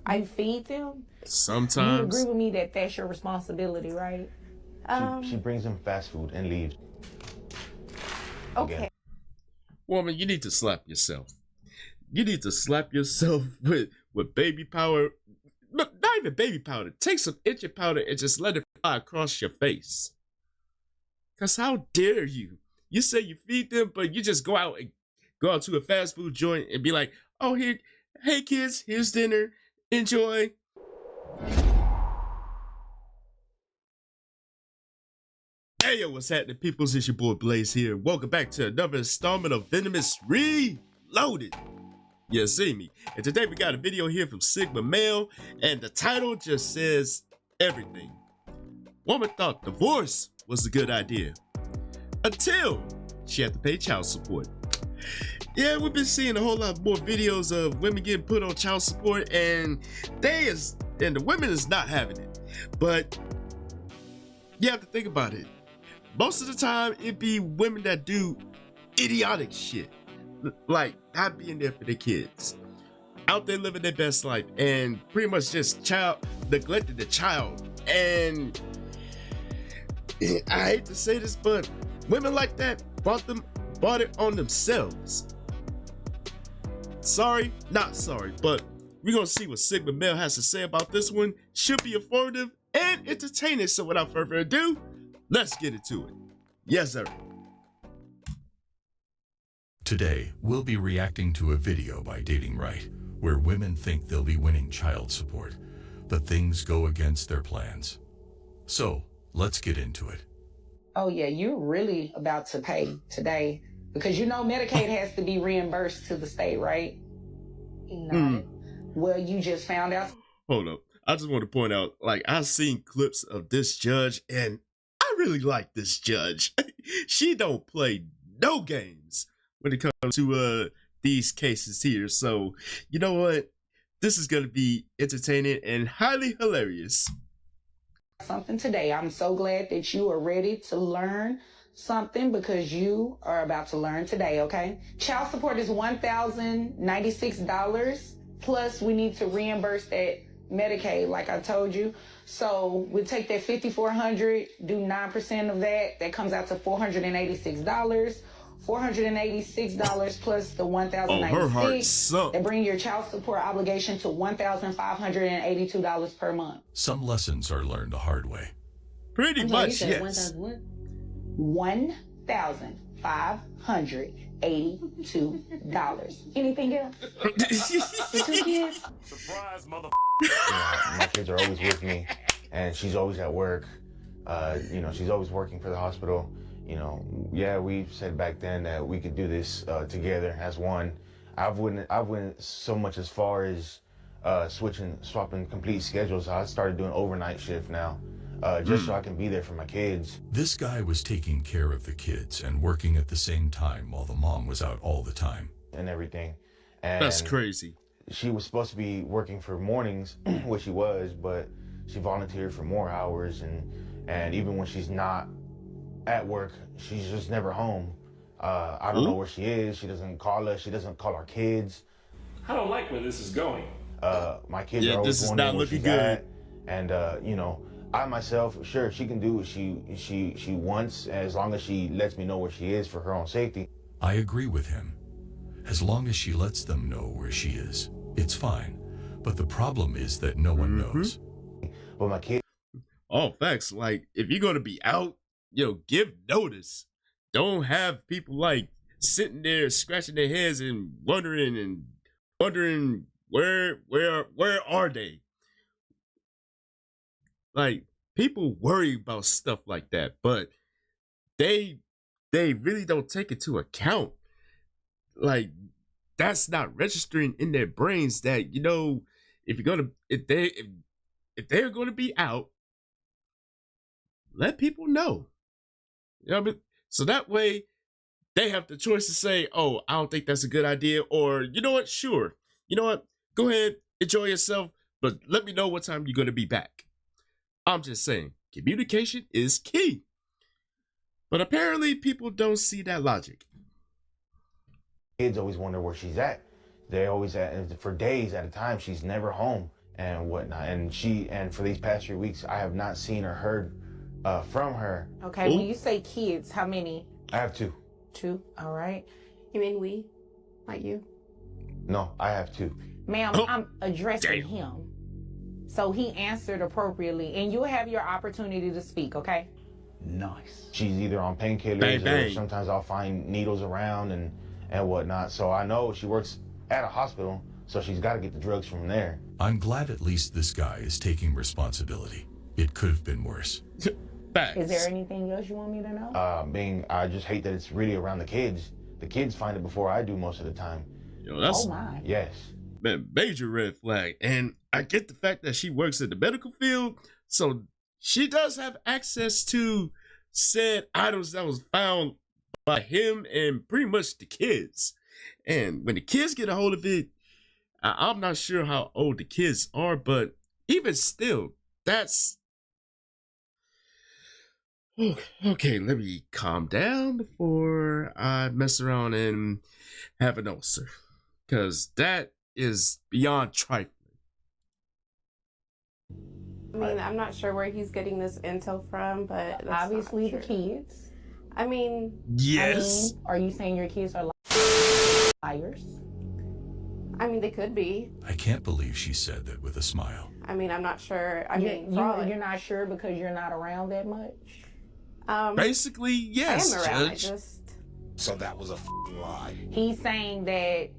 I feed them. You agree Sometimes. with me that that's your responsibility, right? She brings them fast food and leaves. Okay. Again. Woman, you need to slap yourself. You need to slap yourself with baby powder. Look, not even baby powder. Take some itchy powder and just let it fly across your face. Cause how dare you? You say you feed them, but you just go out to a fast food joint and be like, oh here, hey kids, here's dinner. Enjoy. Hey yo, what's happening, peoples? It's your boy Blaze here. Welcome back to another installment of Venomous Reloaded. You see me. And today we got a video here from Sigma Male, and the title just says everything. Woman thought divorce was a good idea until she had to pay child support. Yeah, we've been seeing a whole lot more videos of women getting put on child support, and the women is not having it. But you have to think about it. Most of the time, it be women that do idiotic shit, like not being there for their kids, out there living their best life, and pretty much just neglected the child. And I hate to say this, but women like that bought it on themselves. Sorry, not sorry, but we're gonna see what Sigma Male has to say about this one. Should be informative and entertaining. So without further ado, let's get into it. Yes, sir. Today, we'll be reacting to a video by Dating Right, where women think they'll be winning child support, but things go against their plans. So, let's get into it. Oh yeah, you're really about to pay today because you know Medicaid has to be reimbursed to the state, right? No. Well, you just found out. Hold up. I just want to point out, like, I've seen clips of this judge, and I really like this judge. She don't play no games when it comes to these cases here. So, you know what? This is going to be entertaining and highly hilarious. Something today. I'm so glad that you are ready to learn something because you are about to learn today, okay? Child support is $1,096 plus we need to reimburse that Medicaid, like I told you. So we take that $5,400, do 9% of that. That comes out to $486. $486 plus the $1,096. That bring your child support obligation to $1,582 per month. Some lessons are learned the hard way. Pretty much, yes. $1,582. Anything else? The two kids? Surprise, mother. My kids are always with me, and she's always at work. She's always working for the hospital. Yeah, we said back then that we could do this together as one. I've went so much as far as swapping complete schedules. I started doing overnight shift now, just so I can be there for my kids. This guy was taking care of the kids and working at the same time while the mom was out all the time. And everything. And that's crazy. She was supposed to be working for mornings, which she was, but she volunteered for more hours, and even when she's not at work, she's just never home. I don't know where she is. She doesn't call us. She doesn't call our kids. I don't like where this is going. My kids are always wondering where she's at. And I myself, sure, she can do what she wants as long as she lets me know where she is for her own safety. I agree with him. As long as she lets them know where she is, it's fine. But the problem is that no one knows. But my kids. Oh, facts. Like, if you're gonna be out, give notice. Don't have people like sitting there scratching their heads and wondering where are they? Like, people worry about stuff like that, but they really don't take it to account. Like, that's not registering in their brains that, if they're gonna be out, let people know. So that way they have the choice to say, oh, I don't think that's a good idea, or you know what, sure, you know what, go ahead, enjoy yourself, but let me know what time you're going to be back. I'm just saying, communication is key. But apparently people don't see that logic. Kids always wonder where she's at. They're always for days at a time. She's never home. and whatnot. And for these past 3 weeks, I have not seen or heard from her. Okay, Ooh. when you say kids, how many? I have 2. 2, all right. You mean we? Like you? No, I have 2. Ma'am, Oh, I'm addressing damn. him. So he answered appropriately, and you'll have your opportunity to speak, okay? Nice. She's either on painkillers Bang, or bang. sometimes I'll find needles around and whatnot. So I know she works at a hospital, so she's got to get the drugs from there. I'm glad at least this guy is taking responsibility. It could have been worse. Facts. Is there anything else you want me to know? I just hate that it's really around the kids. The kids find it before I do most of the time. Yo, that's Oh my. Yes. man, major red flag. And I get the fact that she works in the medical field, so she does have access to said items that was found by him and pretty much the kids. And when the kids get a hold of it, I'm not sure how old the kids are, but even still, that's okay. Let me calm down before I mess around and have an ulcer, because that is beyond trifling. I mean, I'm not sure where he's getting this intel from, but that's Obviously, the not true. kids. I mean, Yes. Are you saying your kids are liars? they could be. I can't believe she said that with a smile. I mean, I'm not sure. I mean, You're not sure because you're not around that much? Basically, I yes, am around. Judge. So that was a lie. He's saying that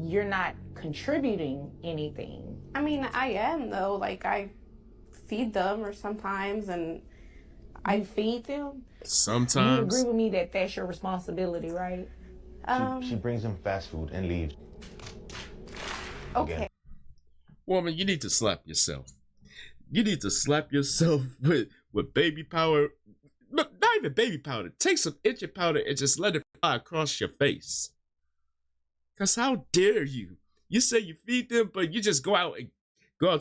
you're not contributing anything. I mean, I am though. Like I feed them, or sometimes, and I feed them. You Sometimes. agree with me that that's your responsibility, right? She brings them fast food and leaves. okay. Woman, you need to slap yourself. You need to slap yourself with baby powder. Not even baby powder. Take some itchy powder and just let it fly across your face. Cause how dare you? You say you feed them, but you just go out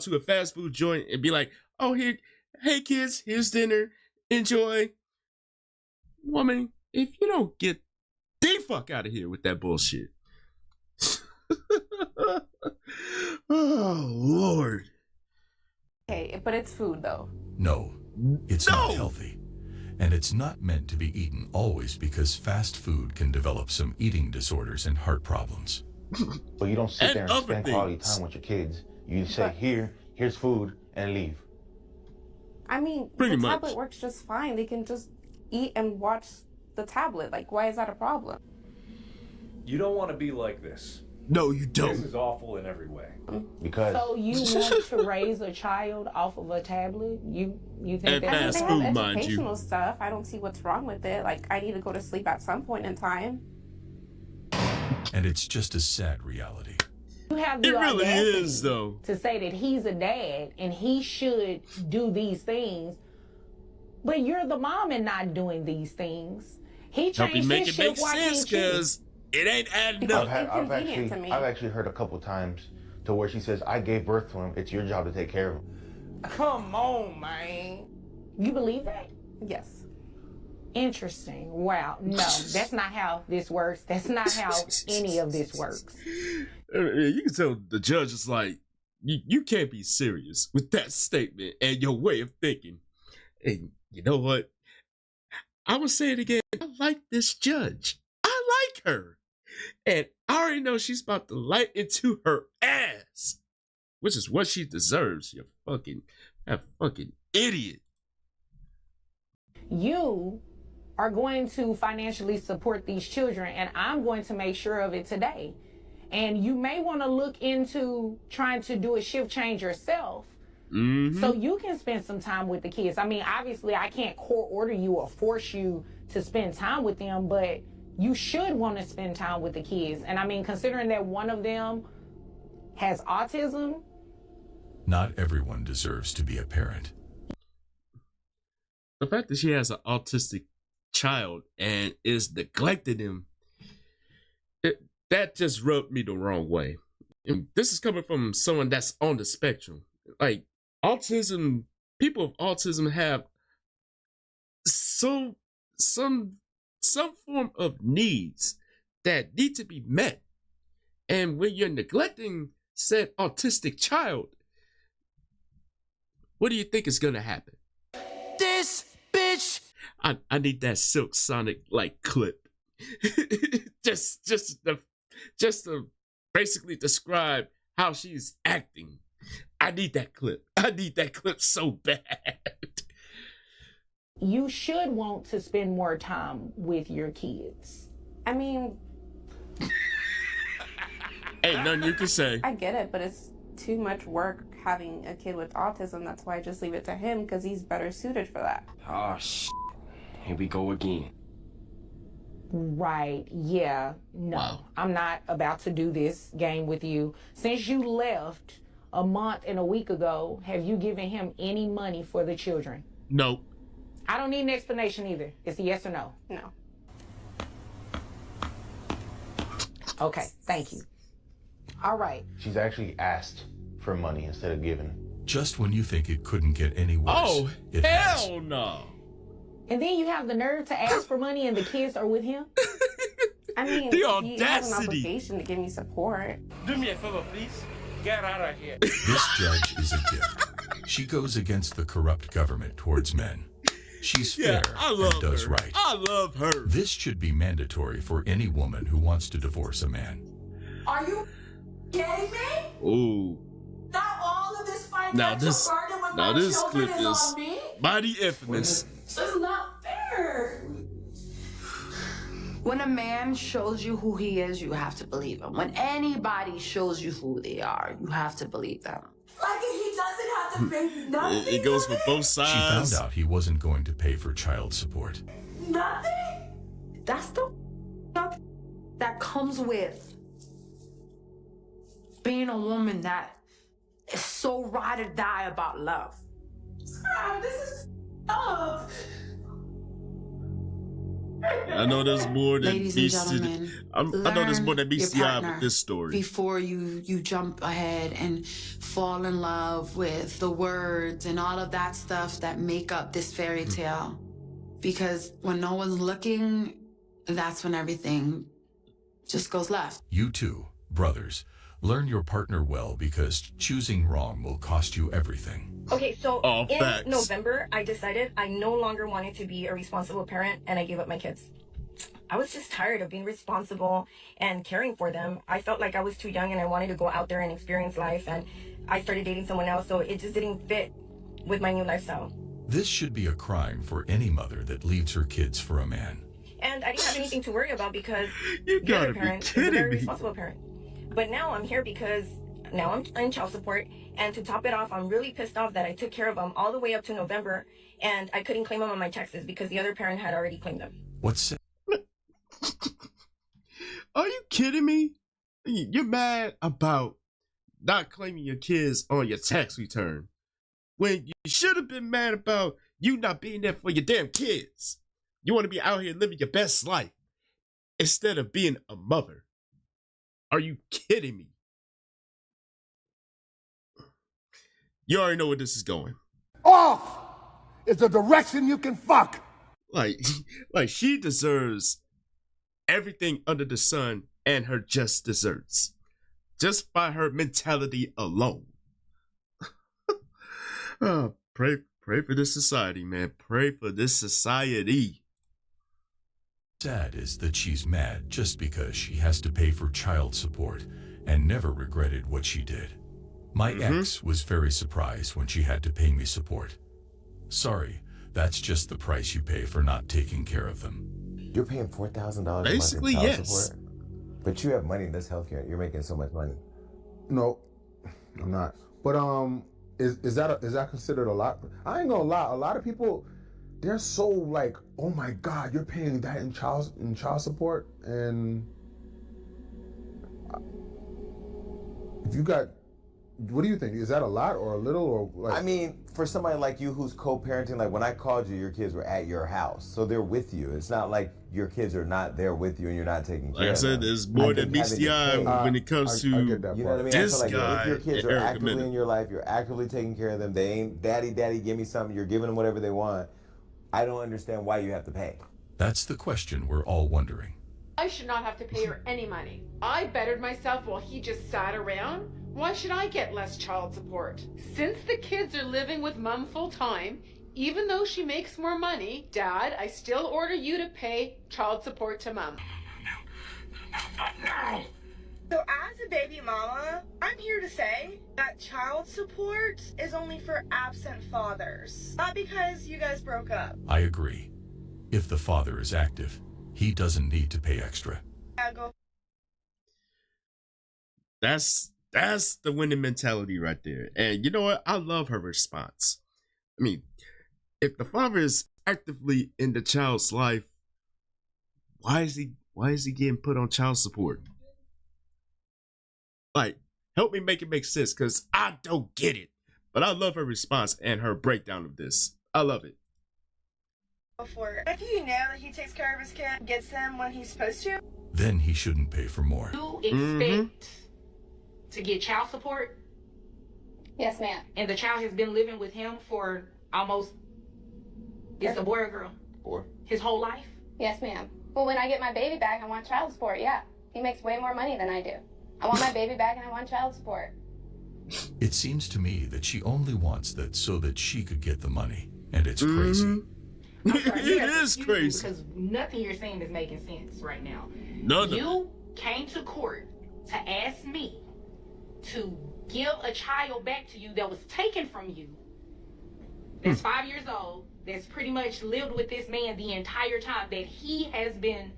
to a fast food joint and be like, oh, hey kids, here's dinner. Enjoy. Woman, if you don't get the fuck out of here with that bullshit. Oh, Lord. Okay, but it's food though. No, it's not healthy. And it's not meant to be eaten always, because fast food can develop some eating disorders and heart problems. But you don't sit And there and other spend quality things. time with your kids. You say, here's food, and leave. I mean, Pretty the much. tablet works just fine. They can just eat and watch the tablet. Like, why is that a problem? You don't want to be like this. No, you This don't. is awful in every way. Because So you want to raise a child off of a tablet? You think And that's fast they food, have mind you. educational stuff. I don't see what's wrong with it. Like, I need to go to sleep at some point in time. And it's just a sad reality. You have the It really audacity is, though. to say that he's a dad and he should do these things, but you're the mom and not doing these things. He Help you changed make his it make shift watching sense, you. because it ain't adding Because up. inconvenient to me. I've actually heard a couple times to where she says, I gave birth to him. It's your job to take care of him. Come on, man. You believe that? Yes. Interesting. Wow. No, that's not how this works. That's not how any of this works. You can tell the judge is like, you can't be serious with that statement and your way of thinking. And you know what? I will say it again. I like this judge. I like her. And I already know she's about to light into her ass, which is what she deserves. You fucking idiot. You are going to financially support these children, and I'm going to make sure of it today. And you may want to look into trying to do a shift change yourself so you can spend some time with the kids. I mean, obviously, I can't court order you or force you to spend time with them, but you should want to spend time with the kids. And I mean, considering that one of them has autism. Not everyone deserves to be a parent. The fact that she has an autistic child and is neglecting him, that just rubbed me the wrong way. And this is coming from someone that's on the spectrum. Like, autism, people with autism have some form of needs that need to be met. And when you're neglecting said autistic child, what do you think is gonna happen? This bitch. I need that Silk Sonic like clip. just to basically describe how she's acting. I need that clip. I need that clip so bad. You should want to spend more time with your kids. I mean, Ain't nothing you can say. I get it, but it's too much work having a kid with autism. That's why I just leave it to him, because he's better suited for that. Oh, shit. Here we go again. Right, yeah, no. Wow. I'm not about to do this game with you. Since you left a month and a week ago, have you given him any money for the children? No. I don't need an explanation either. It's a yes or no. No. Okay, thank you. All right. She's actually asked for money instead of giving. Just when you think it couldn't get any worse, Oh, it has. hell no. And then you have the nerve to ask for money and the kids are with him? I mean, The he has an audacity. obligation to give me support. Do me a favor, please. Get out of here. This judge is a gift. She goes against the corrupt government towards men. She's Yeah, fair I love and does her. right. I love her. This should be mandatory for any woman who wants to divorce a man. Are you kidding me? Ooh. Now all of this financial Now this burden with my children clip is is on me? mighty infamous. It's not fair. When a man shows you who he is, you have to believe him. When anybody shows you who they are, you have to believe them. Like he doesn't have to pay nothing. It goes for both She found sides. out he wasn't going to pay for child support. Nothing? That's the that comes with being a woman that is so ride or die about love. Ah, this is up. I know there's more than Ladies and meets to gentlemen, I know there's more than learn meets your the eye with partner this story. before you jump ahead and fall in love with the words and all of that stuff that make up this fairy tale. Because when no one's looking, that's when everything just goes left. You too, brothers, learn your partner well because choosing wrong will cost you everything. Okay, so Oh, in facts. November, I decided I no longer wanted to be a responsible parent, and I gave up my kids. I was just tired of being responsible and caring for them. I felt like I was too young and I wanted to go out there and experience life, and I started dating someone else, so it just didn't fit with my new lifestyle. This should be a crime for any mother that leaves her kids for a man. And I didn't have anything to worry about because You the gotta other be parent is a kidding very me. responsible parent. But now I'm here because now I'm in child support, and to top it off, I'm really pissed off that I took care of them all the way up to November, and I couldn't claim them on my taxes because the other parent had already claimed them. What's Are you kidding me? You're mad about not claiming your kids on your tax return when you should have been mad about you not being there for your damn kids. You want to be out here living your best life instead of being a mother. Are you kidding me? You already know where this is going. Off is a direction you can fuck. Like she deserves everything under the sun and her just desserts. Just by her mentality alone. Pray for this society, man. Pray for this society. sad is that she's mad just because she has to pay for child support and never regretted what she did. My ex was very surprised when she had to pay me support. Sorry, that's just the price you pay for not taking care of them. You're paying $4,000 a month Basically, in child yes. support, but you have money in this healthcare. You're making so much money. No, I'm not. But is that considered a lot? I ain't gonna lie. A lot of people, they're so like, oh my God, you're paying that in child support, and if you got, what do you think? Is that a lot or a little or like? I mean, for somebody like you who's co-parenting, like when I called you, your kids were at your house, so they're with you. It's not like your kids are not there with you and you're not taking care of them. Like I said, there's more than meets the eye when it comes to I get that You know what I mean? this So like, guy. if your kids are Eric actively Minute. in your life, you're actively taking care of them. They ain't daddy, give me something. You're giving them whatever they want. I don't understand why you have to pay. That's the question we're all wondering. I should not have to pay her any money. I bettered myself while he just sat around. Why should I get less child support? Since the kids are living with mom full time, even though she makes more money, Dad, I still order you to pay child support to mom. So as a baby mama, I'm here to say that child support is only for absent fathers. Not because you guys broke up. I agree. If the father is active, he doesn't need to pay extra. That's the winning mentality right there. And you know what? I love her response. I mean, if the father is actively in the child's life, why is he getting put on child support? Like, help me make it make sense, because I don't get it. But I love her response and her breakdown of this. I love it. If you know that he takes care of his kid, gets them when he's supposed to, Then he shouldn't pay for more. You expect to get child support? Yes, ma'am. And the child has been living with him for almost, it's a boy or girl? Boy. His whole life? Yes, ma'am. Well, when I get my baby back, I want child support, yeah. He makes way more money than I do. I want my baby back and I want child support. It seems to me that she only wants that so that she could get the money. And it's crazy. I'm sorry, you It have to is excuse me crazy. because nothing you're saying is making sense right now. None of it. You came to court to ask me to give a child back to you that was taken from you, that's 5 years old, that's pretty much lived with this man the entire time that he has been.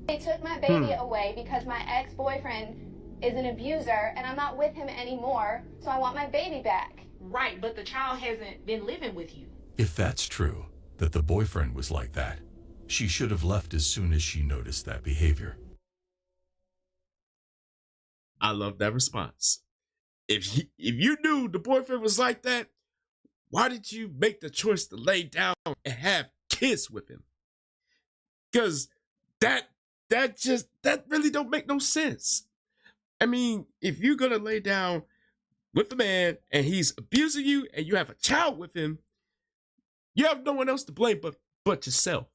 They took my baby away because my ex-boyfriend is an abuser and I'm not with him anymore, so I want my baby back. Right, but the child hasn't been living with you. If that's true, that the boyfriend was like that, she should have left as soon as she noticed that behavior. I love that response. If you knew the boyfriend was like that, why did you make the choice to lay down and have kids with him? Because that really don't make no sense. I mean, if you're gonna lay down with a man and he's abusing you and you have a child with him, you have no one else to blame but yourself.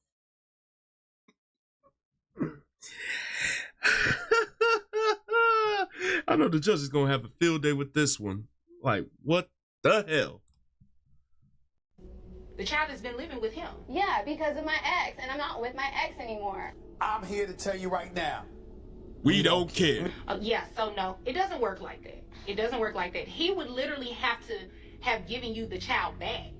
I know the judge is gonna have a field day with this one. Like, what the hell? The child has been living with him. Yeah, because of my ex, and I'm not with my ex anymore. I'm here to tell you right now. We don't care. Yeah, so no, it doesn't work like that. It doesn't work like that. He would literally have to have given you the child back.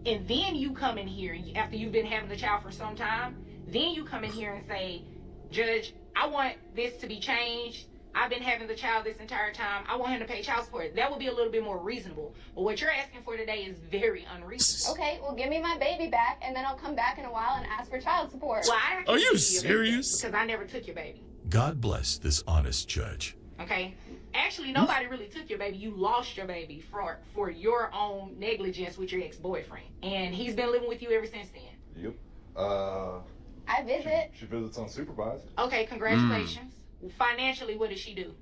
And then you come in here, after you've been having the child for some time, then you come in here and say, Judge, I want this to be changed. I've been having the child this entire time. I want him to pay child support. That would be a little bit more reasonable. But what you're asking for today is very unreasonable. Okay, well, give me my baby back, and then I'll come back in a while and ask for child support. Well, I Are you can't give serious? Because I never took your baby. God bless this honest judge. Okay? Actually, nobody really took your baby. You lost your baby for your own negligence with your ex-boyfriend. And he's been living with you ever since then. Yep. I visit. She visits unsupervised. Okay, congratulations. Financially, what does she do?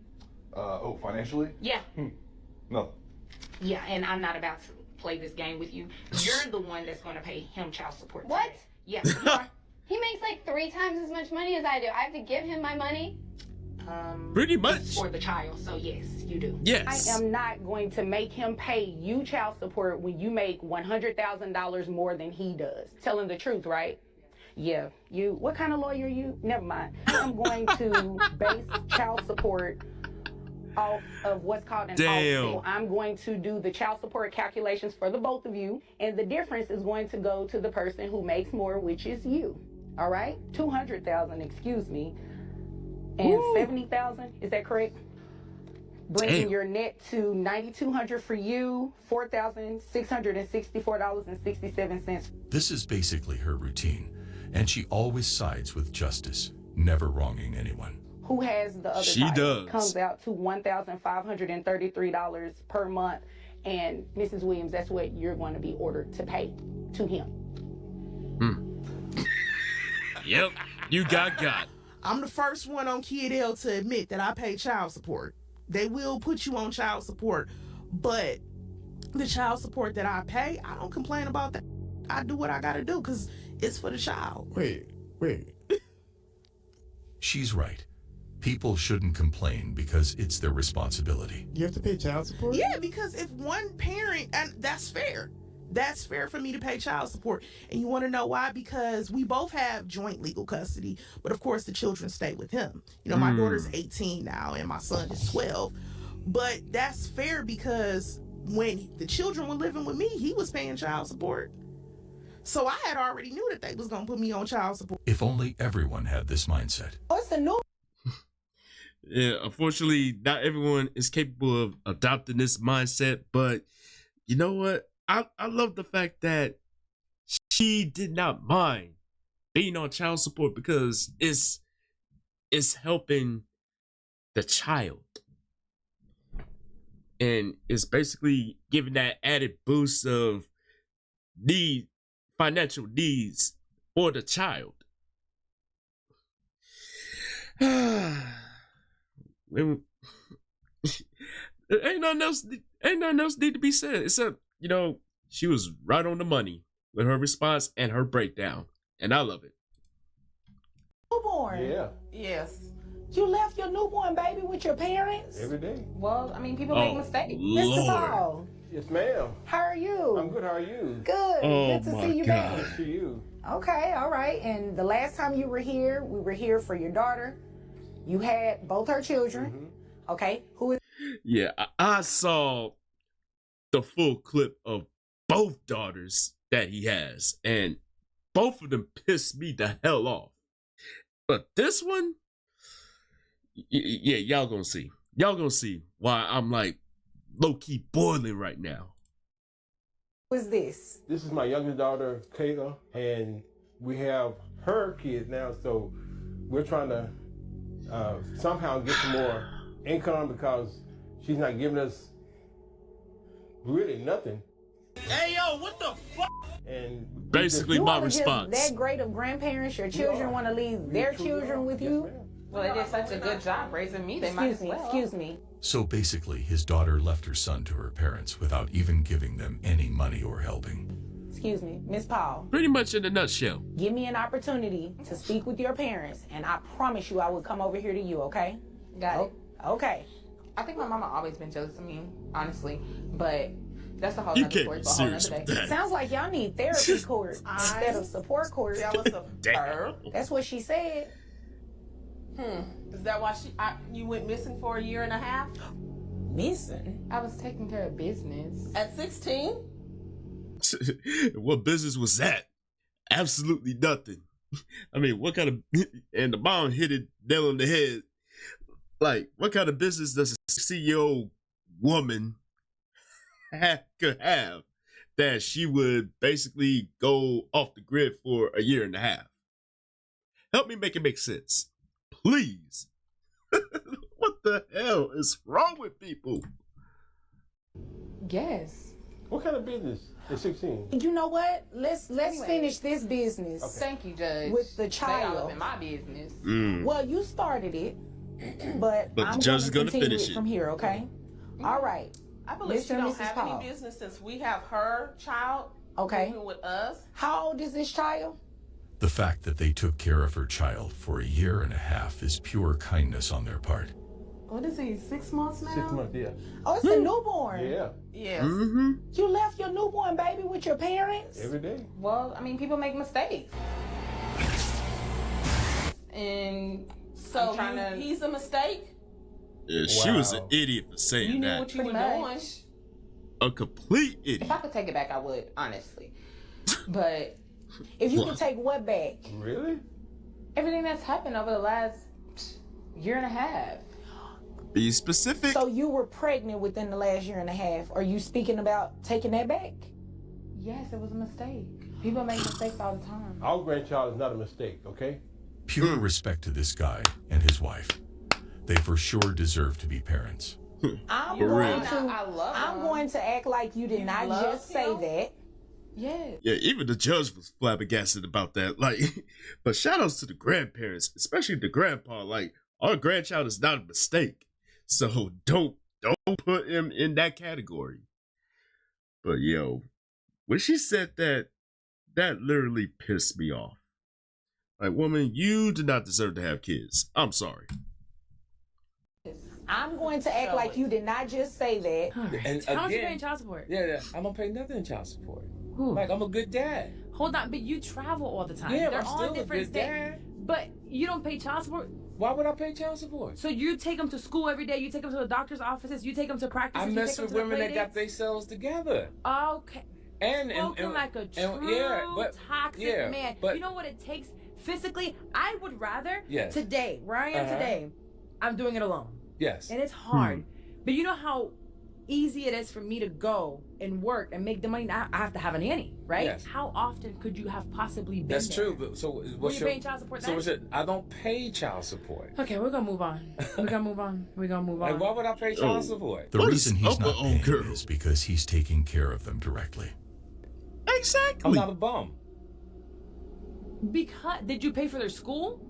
Financially? Yeah. Nothing. Yeah, and I'm not about to play this game with you. You're the one that's going to pay him child support. What? Today. Yeah, you are. He makes like 3 times as much money as I do. I have to give him my money? Pretty much. For the child, so yes, you do. Yes. I am not going to make him pay you child support when you make $100,000 more than he does. Telling the truth, right? Yeah, what kind of lawyer are you? Never mind. I'm going to base child support off of what's called an offset. I'm going to do the child support calculations for the both of you, and the difference is going to go to the person who makes more, which is you. All right? $200,000, excuse me, and $70,000. Is that correct? Bringing your net to $9,200 for you, $4,664.67. This is basically her routine, and she always sides with justice, never wronging anyone. Who has the other She title? does. Comes out to $1,533 per month. And Mrs. Williams, that's what you're going to be ordered to pay to him. Yep, you got. I'm the first one on Kid L to admit that I pay child support. They will put you on child support, but the child support that I pay, I don't complain about that. I do what I gotta do because it's for the child. Wait. She's right. People shouldn't complain because it's their responsibility. You have to pay child support? Yeah, because if one parent, and that's fair. That's fair for me to pay child support. And you want to know why? Because we both have joint legal custody, but of course the children stay with him. You know, my daughter's 18 now and my son is 12. But that's fair because when the children were living with me, he was paying child support. So I had already knew that they was going to put me on child support. If only everyone had this mindset. What's the new? Yeah, unfortunately, not everyone is capable of adopting this mindset, but you know what? I love the fact that she did not mind being on child support because it's helping the child. And it's basically giving that added boost of financial needs for the child. Ain't nothing else need to be said except, you know, she was right on the money with her response and her breakdown, and I love it. Newborn. Yeah. Yes. You left your newborn baby with your parents? Every day. Well, I mean, people make mistakes. Lord. Mr. Paul. Yes, ma'am. How are you? I'm good. How are you? Good. Oh, Good to my see you God. back. Good to you. Okay, all right. And the last time you were here, we were here for your daughter. You had both her children. Okay. Who is? Yeah, I saw the full clip of both daughters that he has, and both of them pissed me the hell off. But this one, yeah, y'all gonna see. Y'all gonna see why I'm like low-key boiling right now. Who is this? This is my youngest daughter, Kayla, and we have her kids now, so we're trying to somehow get some more income because she's not giving us really nothing. Hey, yo, what the fuck? And basically You my are just response. that great of grandparents. Your children want to leave their children with you. Well, they did such a good job raising me. They might as well. Excuse me. So basically, his daughter left her son to her parents without even giving them any money or helping. Excuse me, Miss Paul. Pretty much in a nutshell. Give me an opportunity to speak with your parents, and I promise you I will come over here to you, okay? Got it. Okay. I think my mama always been jealous of me, honestly. But that's a whole You other can't story be for a whole serious other with day. that. Sounds like y'all need therapy court instead of support court. Jealous of her? That's what she said. Is that why you went missing for a year and a half? Missing? I was taking care of business. At 16? What business was that? Absolutely nothing. I mean, what kind of, and the mom hit it nail on the head. Like, what kind of business does a 60-year-old woman could have that she would basically go off the grid for a year and a half? Help me make it make sense, please. What the hell is wrong with people? Yes. What kind of business at 16? You know what? Let's Anyway. finish this business. Thank you, Judge. With the They all child. up in my business. Well, you started it, but the I'm judge is going gonna to continue finish it it. from here, okay? All right. I believe Mr. she and don't Mrs. have Paul. any business since we have her child Okay. living with us. How old is this child? The fact that they took care of her child for a year and a half is pure kindness on their part. What is he, 6 months now? 6 months, yeah. Oh, it's a newborn. Yeah. Yes. You left your newborn baby with your parents? Every day. Well, I mean, people make mistakes. And So I'm trying to... he's a mistake? Yeah, she was an Wow. idiot for saying You knew that. what you were Pretty doing. much. A complete If idiot. I could take it back, I would, honestly. But If you could take what back? Really? everything that's happened over the last year and a half. Be specific. So you were pregnant within the last year and a half. Are you speaking about taking that back? Yes, it was a mistake. People make mistakes all the time. Our grandchild is not a mistake, okay? Pure respect to this guy and his wife. They for sure deserve to be parents. I'm For going real. to. I love I'm him. going to act like you did You not love just say him? that. Yes. Yeah, even the judge was flabbergasted about that. Like, but shout outs to the grandparents, especially the grandpa. Like, our grandchild is not a mistake. So don't put him in that category. But yo, when she said that, that literally pissed me off. Like, woman, you do not deserve to have kids. I'm sorry. I'm going to act like you did not just say that. And How much you again, paying child support? Yeah, I don't pay nothing in child support. Who? Like, I'm a good dad. Hold on, but you travel all the time. Yeah, They're I'm all still a different good states. dad. But you don't pay child support? Why would I pay child support? So you take them to school every day, you take them to the doctor's offices, you take them to practice. I mess with women that got themselves together. Okay. And Like a true toxic man. But you know what it takes physically? I would rather Yes. today, where I am today, I'm doing it alone. Yes. And it's hard. But you know how easy it is for me to go and work and make the money. Now I have to have a nanny, right? Yes. How often could you have possibly been That's there? true. But so Were what's you your paying child support So then? what's it? I don't pay child support. Okay, we're gonna move on. We're gonna move on. Like, why would I pay child support? The reason he's not paying is because he's taking care of them directly. Exactly. I'm not a bum. Because did you pay for their school?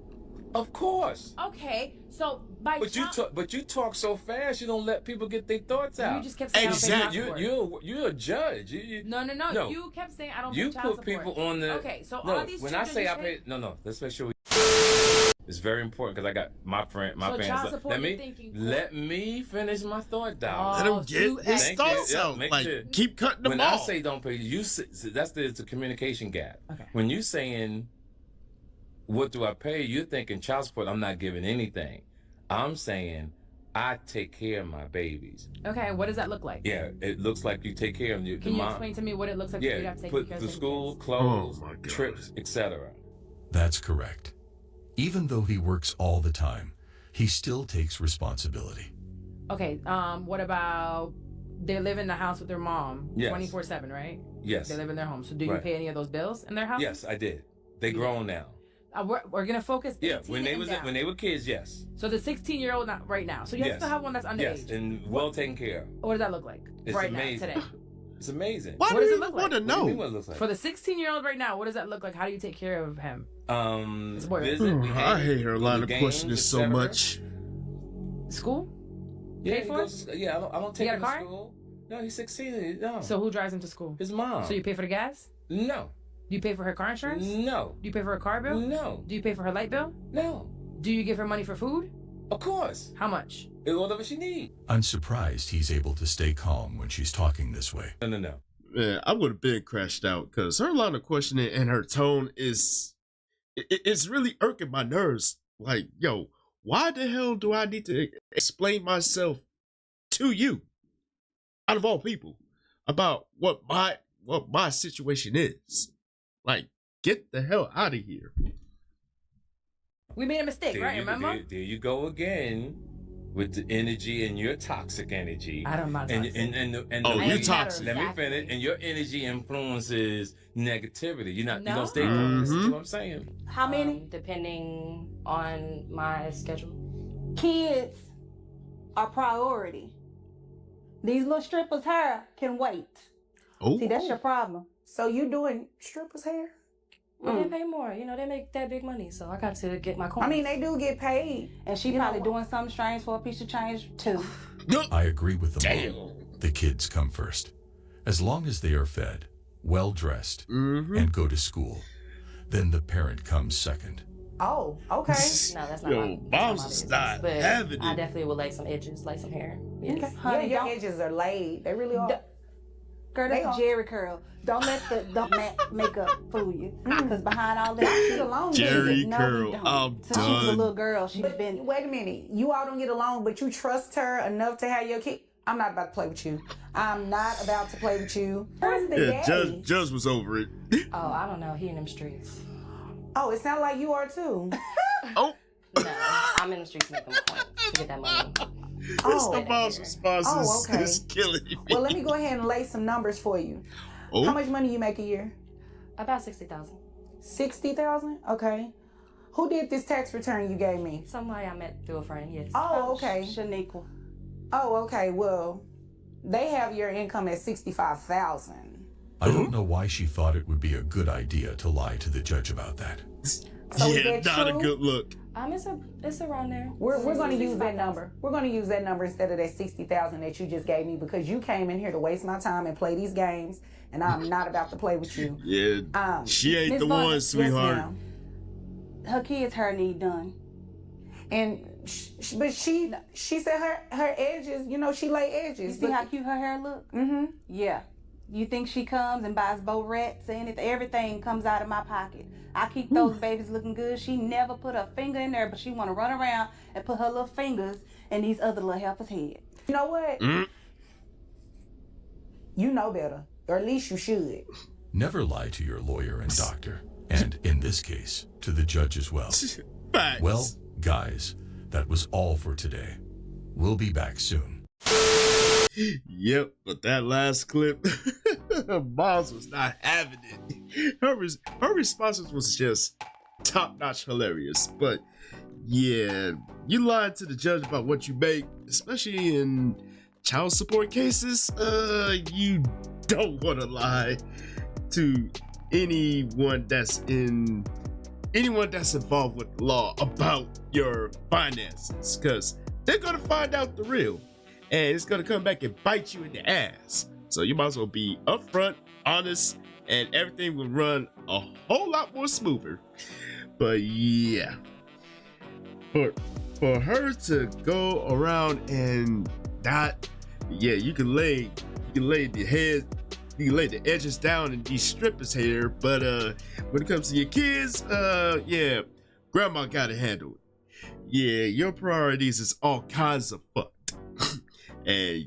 Of course. Okay, so by But you talk so fast, you don't let people get their thoughts out. You just kept saying Exactly. I don't pay child support. You're a judge. No. You kept saying I don't You pay child put support. people on the. Okay, so no, all these when I children say you I pay, no. Let's make sure we. It's very important because I got my So parents. child support, Let you're me thinking- let me finish my thought down. Let him get his Thank thoughts you. Yeah, out. make Like, sure. keep cutting them When off. I say don't pay, that's the communication gap. Okay. When you saying, what do I pay? You're thinking child support. I'm not giving anything. I'm saying I take care of my babies. Okay, what does that look like? Yeah, it looks like you take care of your Can you mom. explain to me what it looks like for you to Yeah, have to take put care of the certain school, kids? clothes, trips, etc. That's correct. Even though he works all the time, he still takes responsibility. Okay, what about they live in the house with their mom Yes. 24/7, right? Yes. They live in their home. So do you Right. pay any of those bills in their house? Yes, I did. They grown now. We're gonna focus. Yeah, 18 when they and was down. when they were kids, yes. So the 16-year-old right now. So you Yes. still have one that's underage. Yes, and well taken care of. What does that look like It's right amazing. now today? It's amazing. What does it look like? What do you mean what it looks like? For the 16-year-old right now, what does that look like? How do you take care of him? It's a boy, right? Visit, I hate her line of games, questioning so etc. much. School? Yeah, Pay he for goes, yeah, I don't take got a him to car? school. No, he's 16. No. So who drives him to school? His mom. So you pay for the gas? No. Do you pay for her car insurance? No. Do you pay for her car bill? No. Do you pay for her light bill? No. Do you give her money for food? Of course. How much? Whatever she needs. I'm surprised he's able to stay calm when she's talking this way. No. Man, I would have been crashed out because her line of questioning and her tone is it's really irking my nerves. Like, yo, why the hell do I need to explain myself to you, out of all people, about what my situation is? Like, get the hell out of here. We made a mistake, right? Remember? There you go again with the energy and your toxic energy. I'm not toxic. And Oh, you're toxic. Let me finish. And your energy influences negativity. You don't stay Mm-hmm. calm. This is what I'm saying. How many? Depending on my schedule. Kids are priority. These little strippers' hair can wait. Oh. See, that's your problem. So you doing strippers' hair? Well, they pay more. You know, they make that big money, so I got to get my coins. I mean, they do get paid. And she probably doing something strange for a piece of change, too. I agree with the mom. The kids come first. As long as they are fed, well-dressed, and go to school, then the parent comes second. Oh, okay. No, that's not Yo, my moms business. is not But having I it. definitely would like some edges, like some hair. Yes. Okay. Honey, Yeah, your edges are laid. They really are. Girl, They that's are. Jerry curl. Don't let the makeup fool you. Because behind all that, she's alone. Jerry No, curl. we don't. I'm Since she was a done. little girl, she's been. Wait a minute. You all don't get along, but you trust her enough to have your kid. I'm not about to play with you. I'm not about to play with you. Where's the Yeah, daddy? Judge was over it. Oh, I don't know. He in them streets. Oh, it sounds like you are too. Oh. No, I'm in the streets making points to get that money. Oh. The mom's response Oh, okay. is killing me. Well, let me go ahead and lay some numbers for you. Oh. How much money you make a year? About 60,000. 60,000? Okay. Who did this tax return you gave me? Somebody I met through a friend. Yes. Oh, okay. Shaniqua. Oh, okay. Well, they have your income at 65,000. I don't know why she thought it would be a good idea to lie to the judge about that. So is Yeah, that not true? a good look. It's around there. We're going to use that 65,000. number. We're going to use that number instead of that 60,000 that you just gave me because you came in here to waste my time and play these games, and I'm not about to play with you. Yeah, she ain't Ms. the Vargas, one, yes, sweetheart. ma'am. Her kids' hair need done. And but she said her edges, you know, she lay edges. You see how cute her hair look? Mm-hmm. Yeah. You think she comes and buys bow rats and everything comes out of my pocket. I keep those babies looking good. She never put her finger in there, but she want to run around and put her little fingers in these other little heifers' head. You know what? You know better, or at least you should. Never lie to your lawyer and doctor, and in this case, to the judge as well. Facts. Well, guys, that was all for today. We'll be back soon. Yep, but that last clip, Miles was not having it. Her responses was just top-notch hilarious. But yeah, you lied to the judge about what you make, especially in child support cases. You don't want to lie to anyone that's involved with the law about your finances, because they're gonna find out the real. And it's gonna come back and bite you in the ass. So you might as well be upfront, honest, and everything will run a whole lot more smoother. But yeah, for her to go around and not, yeah, you can lay the edges down and de-strip his hair. But when it comes to your kids, yeah, grandma gotta handle it. Yeah, your priorities is all kinds of fucked. And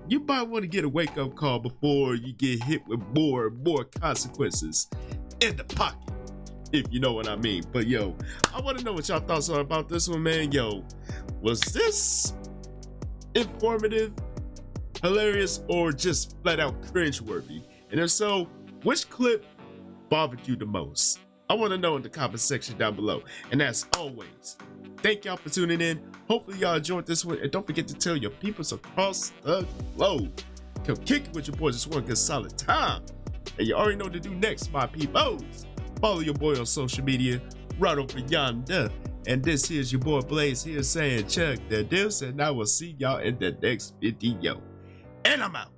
you might want to get a wake-up call before you get hit with more and more consequences in the pocket, if you know what I mean. But yo, I want to know what y'all thoughts are about this one, man. Yo, was this informative, hilarious, or just flat out cringeworthy? And if so, which clip bothered you the most? I want to know in the comment section down below. And as always, thank y'all for tuning in. Hopefully y'all enjoyed this one, and don't forget to tell your peoples across the globe. Come kick it with your boys. Just one good solid time. And you already know what to do next, my peoples. Follow your boy on social media right over yonder. And this here's your boy Blaze here saying check the deuce, and I will see y'all in the next video. And I'm out.